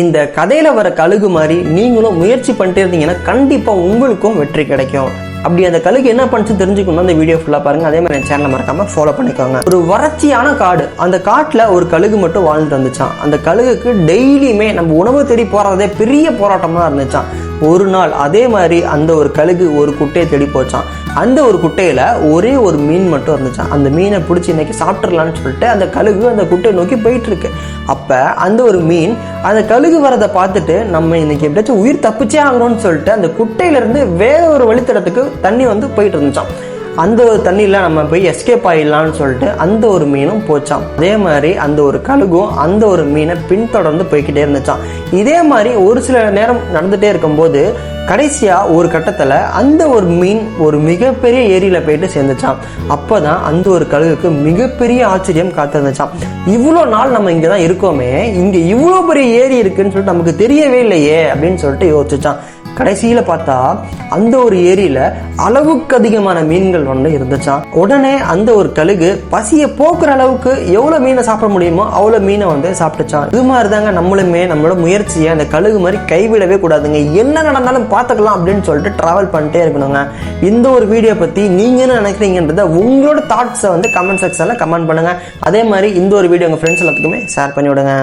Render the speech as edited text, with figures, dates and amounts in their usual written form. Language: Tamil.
இந்த கதையில வர கழுகு மாதிரி நீங்களும் முயற்சி பண்ணிட்டே இருந்தீங்கன்னா கண்டிப்பா உங்களுக்கும் வெற்றி கிடைக்கும். அப்படி அந்த கழுகு என்ன பண்ணுச்சு தெரிஞ்சுக்கணும், அந்த வீடியோ ஃபுல்லா பாருங்க. அதே மாதிரி சேனலை மறக்காம ஃபாலோ பண்ணிக்கோங்க. ஒரு வறட்சியான காடு, அந்த காட்டுல ஒரு கழுகு மட்டும் வாழ்ந்துட்டு வந்துச்சான். அந்த கழுகுக்கு டெய்லியுமே நம்ம உணவு தேடி போறதே பெரிய போராட்டமா இருந்துச்சான். ஒரு நாள் அதே மாதிரி அந்த ஒரு கழுகு ஒரு குட்டையை தேடி போச்சான். அந்த ஒரு குட்டையில ஒரே ஒரு மீன் மட்டும் இருந்துச்சான். அந்த மீனை பிடிச்சி இன்னைக்கு சாப்பிட்டுடலான்னு சொல்லிட்டு அந்த கழுகு அந்த குட்டையை நோக்கி போயிட்டு இருக்கு. அப்ப அந்த ஒரு மீன் அந்த கழுகு வரதை பார்த்துட்டு நம்ம இன்னைக்கு எப்படியாச்சும் உயிர் தப்பிச்சே ஆகணும்னு சொல்லிட்டு அந்த குட்டையில இருந்து வேற ஒரு வழித்தடத்துக்கு தண்ணி வந்து போயிட்டு இருந்துச்சான். அந்த ஒரு தண்ணியில நம்ம போய் எஸ்கேப் ஆயிடலாம்னு சொல்லிட்டு அந்த ஒரு மீனும் போச்சான். அதே மாதிரி அந்த ஒரு கழுகும் அந்த ஒரு மீனை பின்தொடர்ந்து போய்கிட்டே இருந்துச்சான். இதே மாதிரி ஒரு சில நேரம் நடந்துட்டே இருக்கும்போது கடைசியா ஒரு கட்டத்துல அந்த ஒரு மீன் ஒரு மிகப்பெரிய ஏரியில போயிட்டு சேர்ந்துச்சான். அப்பதான் அந்த ஒரு கழுகுக்கு மிகப்பெரிய ஆச்சரியம் காத்திருந்துச்சான். இவ்வளோ நாள் நம்ம இங்கதான் இருக்கோமே, இங்க இவ்வளோ பெரிய ஏரி இருக்குன்னு சொல்லிட்டு நமக்கு தெரியவே இல்லையே அப்படின்னு சொல்லிட்டு யோசிச்சான். கடைசியில பார்த்தா அந்த ஒரு ஏரியில அளவுக்கு அதிகமான மீன்கள் வந்து இருந்துச்சான். உடனே அந்த ஒரு கழுகு பசியை போக்குற அளவுக்கு எவ்வளவு மீனை சாப்பிட முடியுமோ அவ்வளவு மீனை வந்து சாப்பிட்டுச்சான். இது மாதிரி தாங்க நம்மளுமே நம்மளோட முயற்சியை அந்த கழுகு மாதிரி கைவிடவே கூடாதுங்க. என்ன நடந்தாலும் பார்த்துக்கலாம் அப்படின்னு சொல்லிட்டு டிராவல் பண்ணிட்டே இருக்கணுங்க. இந்த ஒரு வீடியோ பத்தி நீங்க என்ன நினைக்கிறீங்கன்றத உங்களோட தாட்ஸை வந்து கமெண்ட் செக்ஷன்ல கமெண்ட் பண்ணுங்க. அதே மாதிரி இந்த ஒரு வீடியோ உங்க ஃப்ரெண்ட்ஸ் எல்லாத்துக்குமே ஷேர் பண்ணி விடுங்க.